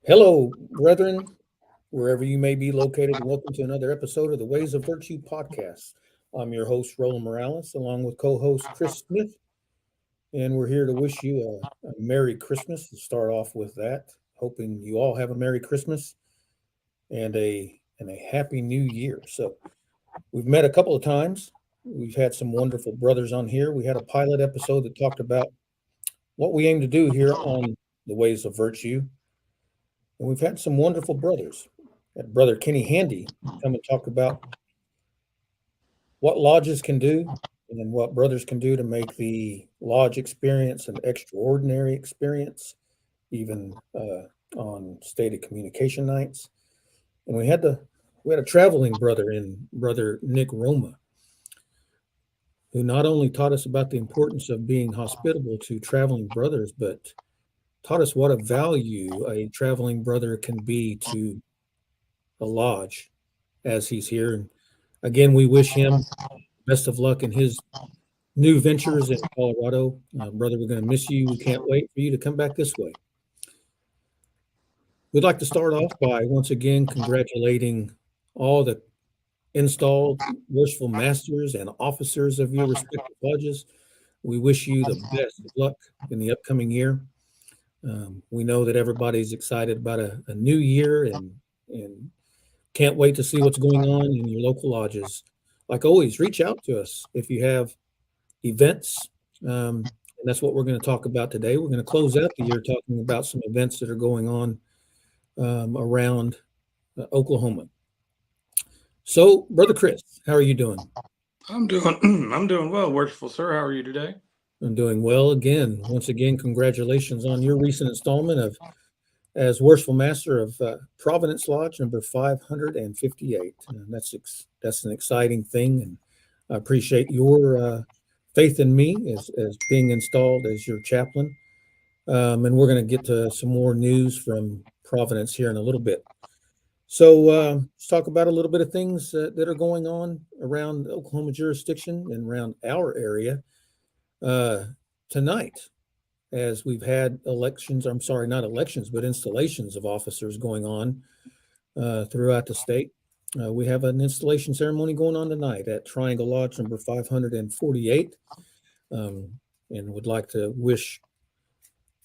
Hello, brethren, wherever you may be located. Welcome to another episode of the Ways of Virtue podcast. I'm your host, Roland Morales, along with co host Chris Smith, and we're here to wish you a Merry Christmas to start off with that. Hoping you all have a Merry Christmas and a Happy New Year. So, we've met a couple of times. We've had some wonderful brothers on here. We had a pilot episode that talked about what we aim to do here on the Ways of Virtue. And we've had some wonderful brothers. Had Brother Kenny Handy come and talk about what lodges can do and what brothers can do to make the lodge experience an extraordinary experience, even on stated communication nights. And we had a traveling brother in Brother Nick Roma, who not only taught us about the importance of being hospitable to traveling brothers, but taught us what a value a traveling brother can be to a lodge as he's here. And again, we wish him best of luck in his new ventures in Colorado. Brother, we're going to miss you. We can't wait for you to come back this way. We'd like to start off by once again congratulating all the installed worshipful masters and officers of your respective lodges. We wish you the best of luck in the upcoming year. We know that everybody's excited about a new year and can't wait to see what's going on in your local lodges. Like always, reach out to us if you have events. And that's what we're going to talk about today. We're going to close out the year talking about some events that are going on around Oklahoma. So, Brother Chris, how are you doing? I'm doing well, worshipful sir. How are you today? I'm doing well again. Once again, congratulations on your recent installment of as worshipful master of Providence Lodge number 558. That's an exciting thing, and I appreciate your faith in me as being installed as your chaplain. And we're going to get to some more news from Providence here in a little bit. So let's talk about a little bit of things that are going on around Oklahoma jurisdiction and around our area tonight, as we've had elections. I'm sorry, not elections, but installations of officers going on throughout the state. We have an installation ceremony going on tonight at Triangle Lodge number 548, and would like to wish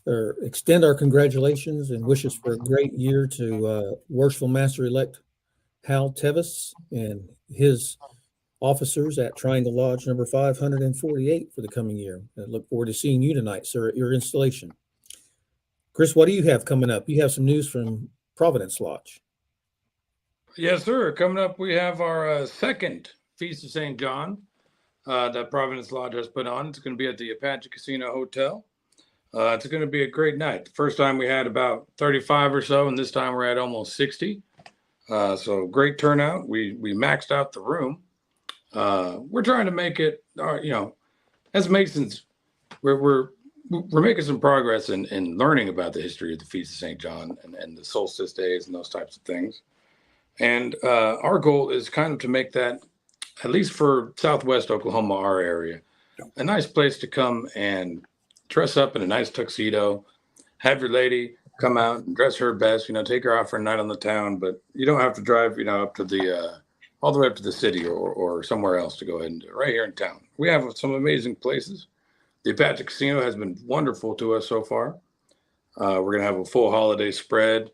or extend our congratulations and wishes for a great year to Worshipful Master-elect Hal Tevis and his officers at Triangle Lodge number 548 for the coming year. I look forward to seeing you tonight, sir, at your installation. Chris, what do you have coming up? You have some news from Providence Lodge. Yes, sir. Coming up, we have our second Feast of St. John that Providence Lodge has put on. It's going to be at the Apache Casino Hotel. It's going to be a great night. The first time we had about 35 or so, and this time we're at almost 60. So great turnout. We maxed out the room. We're trying to make it, as Masons, we're making some progress in learning about the history of the Feast of St. John and the solstice days and those types of things. And our goal is kind of to make that, at least for Southwest Oklahoma, our area, a nice place to come and dress up in a nice tuxedo, have your lady come out and dress her best, take her out for a night on the town, but you don't have to drive, up to the, all the way up to the city or somewhere else to go ahead and do it. Right here in town. We have some amazing places. The Apache Casino has been wonderful to us so far. We're going to have a full holiday spread,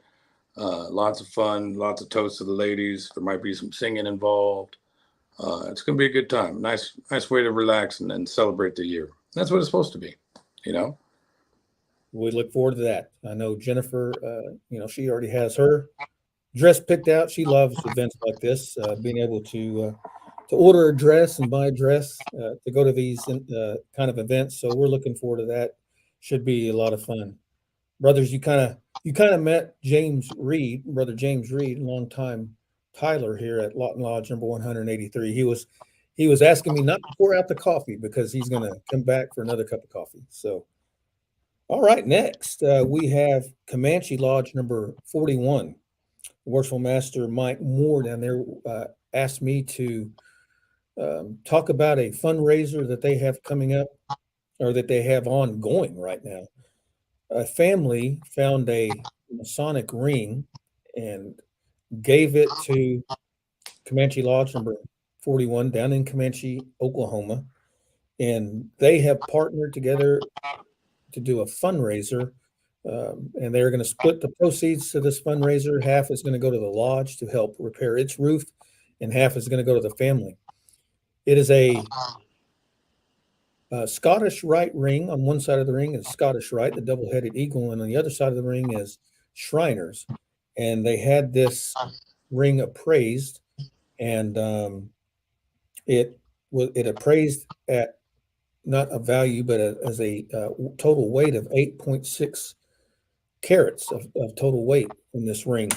lots of fun, lots of toasts to the ladies. There might be some singing involved. It's going to be a good time. Nice way to relax and celebrate the year. That's what it's supposed to be. We look forward to that. I know Jennifer, she already has her dress picked out. She loves events like this, being able to order a dress and buy a dress to go to these kind of events. So we're looking forward to that. Should be a lot of fun. Brothers, you kind of met James Reed, Brother James Reed, longtime Tyler here at Lawton Lodge number 183. He was asking me not to pour out the coffee because he's going to come back for another cup of coffee. So, all right, next we have Comanche Lodge number 41. Worshipful Master Mike Moore down there asked me to talk about a fundraiser that they have coming up, or that they have ongoing right now. A family found a Masonic ring and gave it to Comanche Lodge number 41 down in Comanche, Oklahoma. And they have partnered together to do a fundraiser. And they're going to split the proceeds to this fundraiser. Half is going to go to the lodge to help repair its roof, and half is going to go to the family. It is a Scottish Rite ring. On one side of the ring is Scottish Rite, the double-headed eagle, and on the other side of the ring is Shriners. And they had this ring appraised, and it appraised at not a value, but as a total weight of 8.6 carats of total weight in this ring.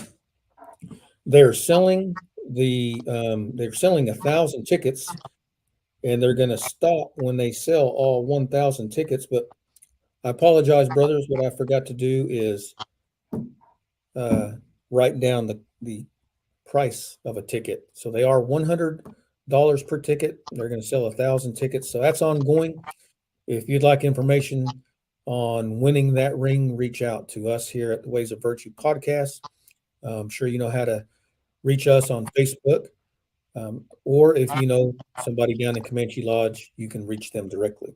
They're selling 1,000 tickets, and they're going to stop when they sell all 1,000 tickets. But I apologize, brothers. What I forgot to do is write down the price of a ticket. So they are $100 per ticket. They're going to sell 1,000 tickets. So that's ongoing. If you'd like information on winning that ring, reach out to us here at the Ways of Virtue podcast. I'm sure you know how to reach us on Facebook. Or if you know somebody down in Comanche Lodge, you can reach them directly.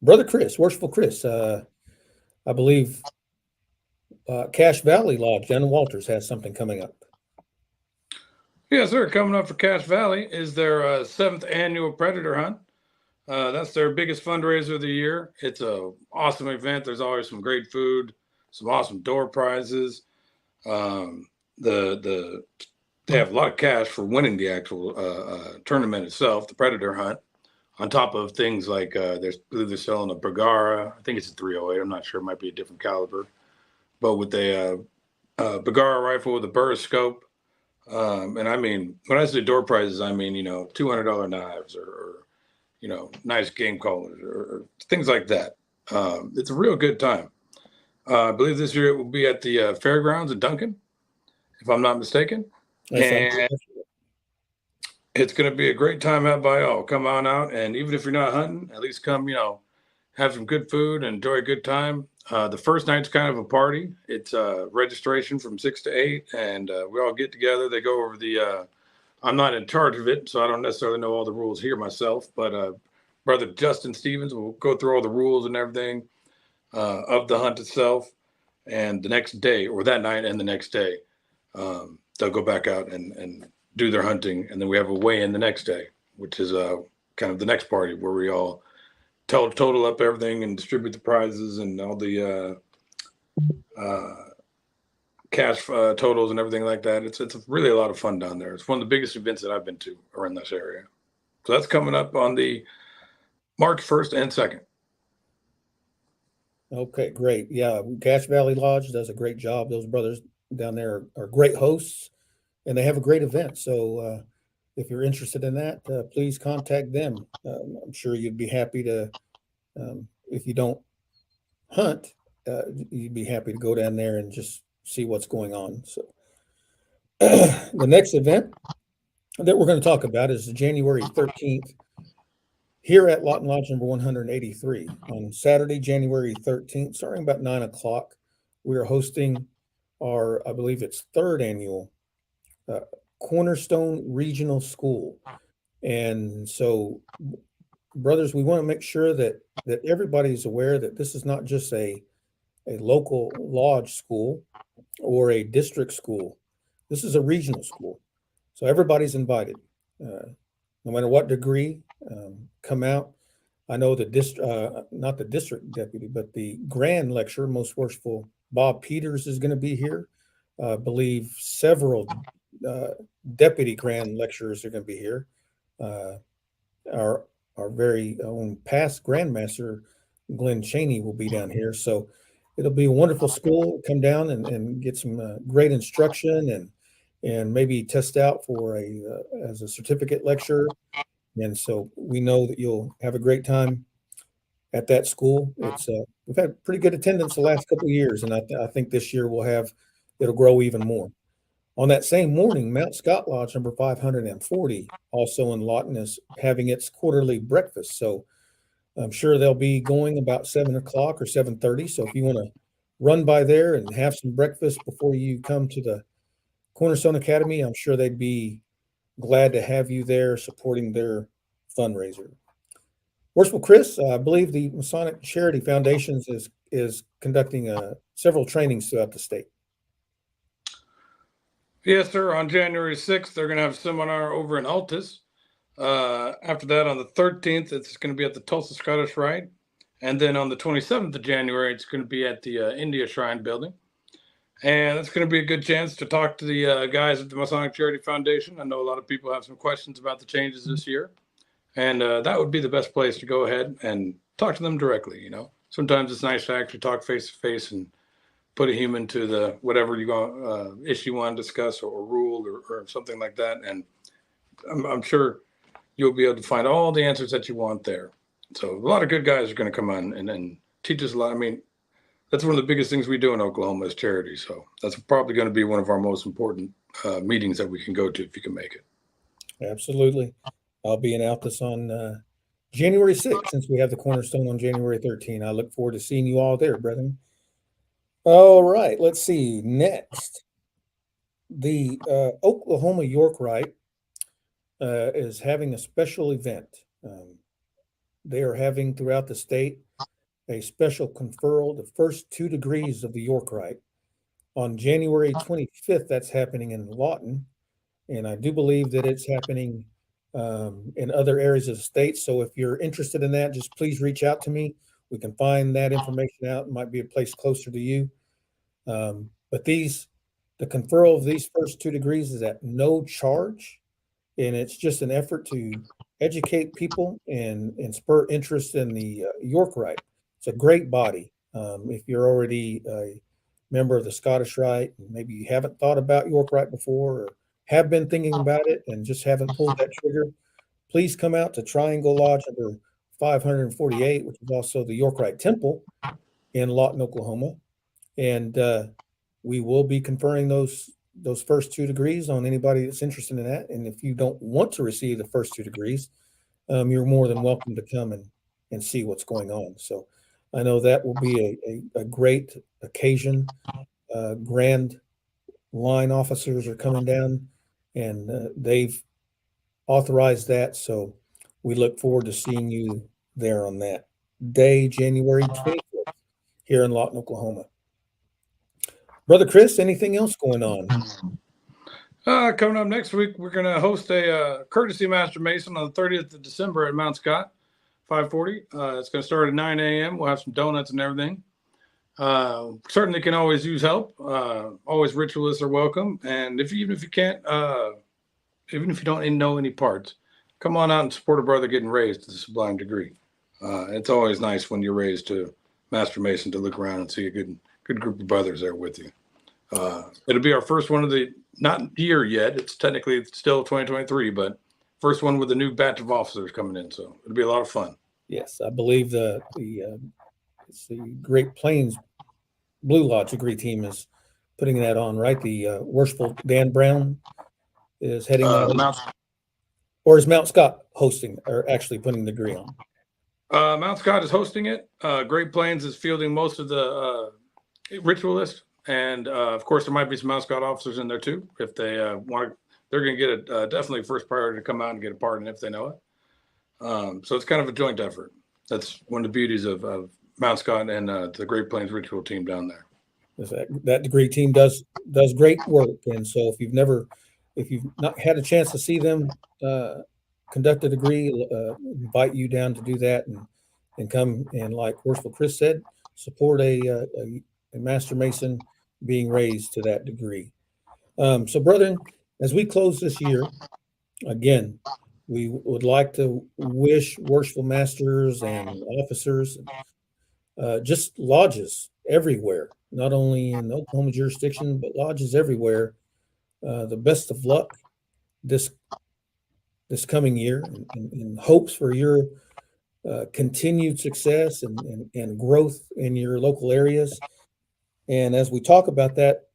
Brother Chris, Worshipful Chris, I believe Cache Valley Lodge down in Walters has something coming up. Yes, sir. Coming up for Cache Valley is their 7th annual predator hunt. That's their biggest fundraiser of the year. It's an awesome event. There's always some great food, some awesome door prizes. They have a lot of cash for winning the actual tournament itself, the predator hunt, on top of things like I believe they're selling a Bergara. I think it's a 308. I'm not sure. It might be a different caliber. But with a Bergara rifle with a Burris scope. And I mean, when I say door prizes, I mean, $200 knives or nice game collars or things like that. It's a real good time. I believe this year it will be at the fairgrounds in Duncan, if I'm not mistaken. And it's going to be a great time out by all. Come on out, and even if you're not hunting, at least come, have some good food and enjoy a good time. The first night's kind of a party. It's registration from 6 to 8, and we all get together. They go over I'm not in charge of it, so I don't necessarily know all the rules here myself, but Brother Justin Stevens will go through all the rules and everything of the hunt itself. And the next day, or that night and the next day, they'll go back out and do their hunting. And then we have a weigh-in the next day, which is kind of the next party where we all total up everything and distribute the prizes and all the cash totals and everything like that. It's really a lot of fun down there. It's one of the biggest events that I've been to around this area. So that's coming up on the March 1st and 2nd. Okay, great. Yeah, Cache Valley Lodge does a great job. Those brothers down there are great hosts, and they have a great event. So if you're interested in that, please contact them. I'm sure you'd be happy to, if you don't hunt, you'd be happy to go down there and just see what's going on. So the next event that we're going to talk about is January 13th here at Lawton Lodge number 183. On Saturday, January 13th, starting about 9 o'clock, we are hosting our, I believe it's 3rd annual Cornerstone Regional School. And so, brothers, we want to make sure that everybody's aware that this is not just a local lodge school or a district school. This is a regional school. So everybody's invited, no matter what degree, come out. I know not the district deputy, but the grand lecturer, Most Worshipful Bob Peters, is going to be here. I believe several deputy grand lecturers are going to be here. Our very own past grandmaster, Glenn Cheney, will be down here. So it'll be a wonderful school. Come down and get some great instruction and maybe test out for as a certificate lecturer. And so we know that you'll have a great time at that school. We've had pretty good attendance the last couple of years, and I think this year it'll grow even more. On that same morning, Mount Scott Lodge number 540, also in Lawton, is having its quarterly breakfast. So I'm sure they'll be going about 7 o'clock or 7:30. So if you want to run by there and have some breakfast before you come to the Cornerstone Academy, I'm sure they'd be glad to have you there supporting their fundraiser. Worshipful Chris, I believe the Masonic Charity Foundations is conducting several trainings throughout the state. Yes, sir. On January 6th, they're going to have a seminar over in Altus. After that, on the 13th, it's going to be at the Tulsa Scottish Rite. And then on the 27th of January, it's going to be at the India Shrine building. And it's going to be a good chance to talk to the guys at the Masonic Charity Foundation. I know a lot of people have some questions about the changes this year. And that would be the best place to go ahead and talk to them directly. You know, sometimes it's nice to actually talk face to face and put a human to the whatever you go issue you want to discuss or rule or something like that. And I'm sure you'll be able to find all the answers that you want there. So a lot of good guys are going to come on and teach us a lot. I mean, that's one of the biggest things we do in Oklahoma is charity. So that's probably going to be one of our most important meetings that we can go to if you can make it. Absolutely. I'll be in Altus on January 6th, since we have the Cornerstone on January 13th. I look forward to seeing you all there, brethren. All right, let's see. Next, the Oklahoma York Rite is having a special event. They are having throughout the state a special conferral, the first 2 degrees of the York Rite. On January 25th, that's happening in Lawton, and I do believe that it's happening in other areas of the state. So if you're interested in that, just please reach out to me. We can find that information out. It might be a place closer to you. But the conferral of these first 2 degrees is at no charge, and it's just an effort to educate people and spur interest in the York Rite. It's a great body. If you're already a member of the Scottish Rite, and maybe you haven't thought about York Rite before, or have been thinking about it and just haven't pulled that trigger, please come out to Triangle Lodge number 548, which is also the York Rite Temple in Lawton, Oklahoma. And we will be conferring those first 2 degrees on anybody that's interested in that. And if you don't want to receive the first 2 degrees, you're more than welcome to come and see what's going on. So I know that will be a great occasion. Grand line officers are coming down, and they've authorized that. So we look forward to seeing you there on that day, January 24th, here in Lawton, Oklahoma. Brother Chris, anything else going on? Coming up next week, we're going to host a courtesy Master Mason on the 30th of December at Mount Scott, 540. It's going to start at 9 a.m. We'll have some donuts and everything. Certainly can always use help. Always ritualists are welcome. And even if you can't, even if you don't know any parts, come on out and support a brother getting raised to the sublime degree. It's always nice when you're raised to Master Mason to look around and see a good group of brothers there with you. It'll be our first one of the, not year yet. It's technically still 2023, but first one with a new batch of officers coming in. So it'll be a lot of fun. Yes, I believe it's the Great Plains Blue Lodge degree team is putting that on, right? The worshipful Dan Brown is heading that, or is Mount Scott hosting or actually putting the degree on? Mount Scott is hosting it. Great Plains is fielding most of the ritualists, and of course there might be some Mount Scott officers in there too. If they want to, they're going to get it definitely first priority to come out and get a pardon if they know it. So it's kind of a joint effort. That's one of the beauties of Mount Scott and the Great Plains ritual team down there. That degree team does great work, and so if you've not had a chance to see them conduct a degree, invite you down to do that and come and, like Worshipful Chris said, support a Master Mason being raised to that degree. So, brethren, as we close this year, again, we would like to wish worshipful masters and officers, just lodges everywhere, not only in Oklahoma jurisdiction, but lodges everywhere, the best of luck this coming year, and hopes for your continued success and growth in your local areas. And as we talk about that,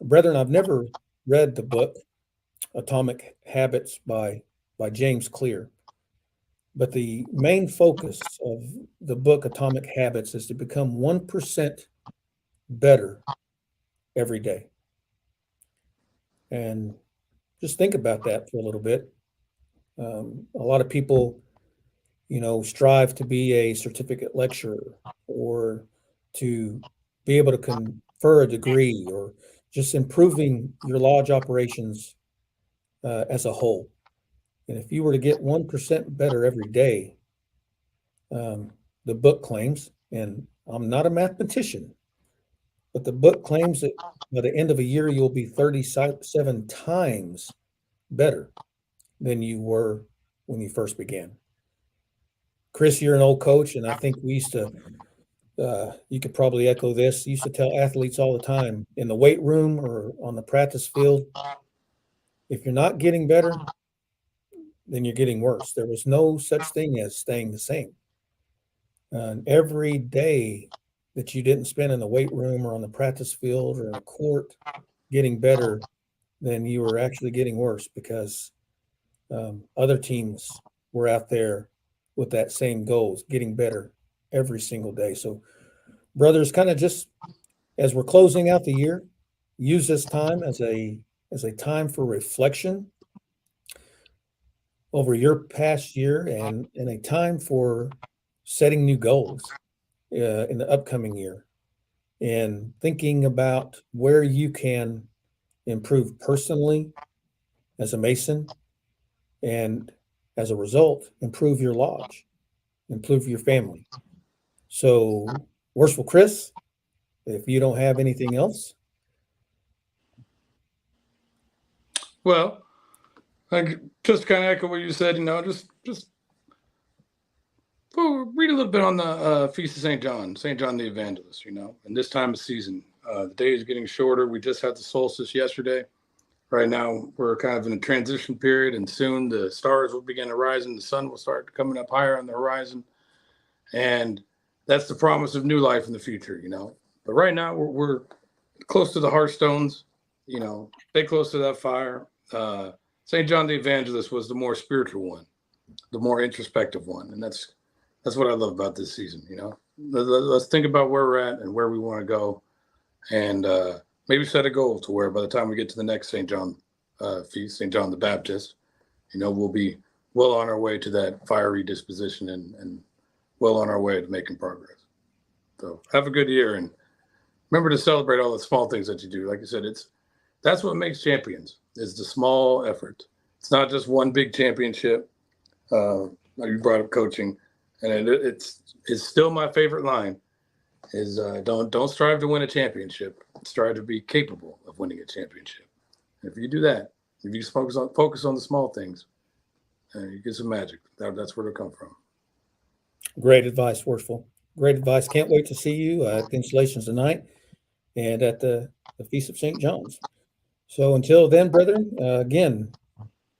brethren, I've never read the book Atomic Habits by James Clear, but the main focus of the book Atomic Habits is to become 1% better every day. And just think about that for a little bit. A lot of people, strive to be a certificate lecturer or to be able to confer a degree or just improving your lodge operations as a whole. And if you were to get 1% better every day, the book claims, and I'm not a mathematician, but the book claims that by the end of a year, you'll be 37 times better than you were when you first began. Chris, you're an old coach, and I think we used to, you could probably echo this, used to tell athletes all the time in the weight room or on the practice field, if you're not getting better, then you're getting worse. There was no such thing as staying the same. And every day that you didn't spend in the weight room or on the practice field or in a court getting better, then you were actually getting worse because other teams were out there with that same goals, getting better every single day. So, brothers, kind of just as we're closing out the year, use this time as a time for reflection over your past year and a time for setting new goals in the upcoming year and thinking about where you can improve personally as a Mason and as a result, improve your lodge, improve your family. So, Worshipful Chris, if you don't have anything else. Well, I just kind of echo what you said, just read a little bit on the Feast of St. John the Evangelist, and this time of season. The day is getting shorter. We just had the solstice yesterday. Right now, we're kind of in a transition period, and soon the stars will begin to rise and the sun will start coming up higher on the horizon. And that's the promise of new life in the future, But right now, we're close to the hearthstones, stay close to that fire. St. John the Evangelist was the more spiritual one, the more introspective one. And that's what I love about this season, Let's think about where we're at and where we want to go. And maybe set a goal to where by the time we get to the next St. John feast, St. John the Baptist, we'll be well on our way to that fiery disposition and well on our way to making progress. So have a good year and remember to celebrate all the small things that you do. Like you said, that's what makes champions is the small effort. It's not just one big championship. You brought up coaching, and it's still my favorite line. Is don't strive to win a championship. Strive to be capable of winning a championship. And if you do that, if you just focus on the small things, you get some magic. That's where it'll come from. Great advice, Worshipful. Great advice. Can't wait to see you at the installations tonight and at the Feast of St. John's. So until then, brethren, again,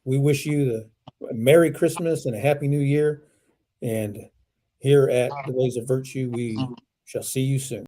we wish you a Merry Christmas and a Happy New Year. And here at the Ways of Virtue, we shall see you soon.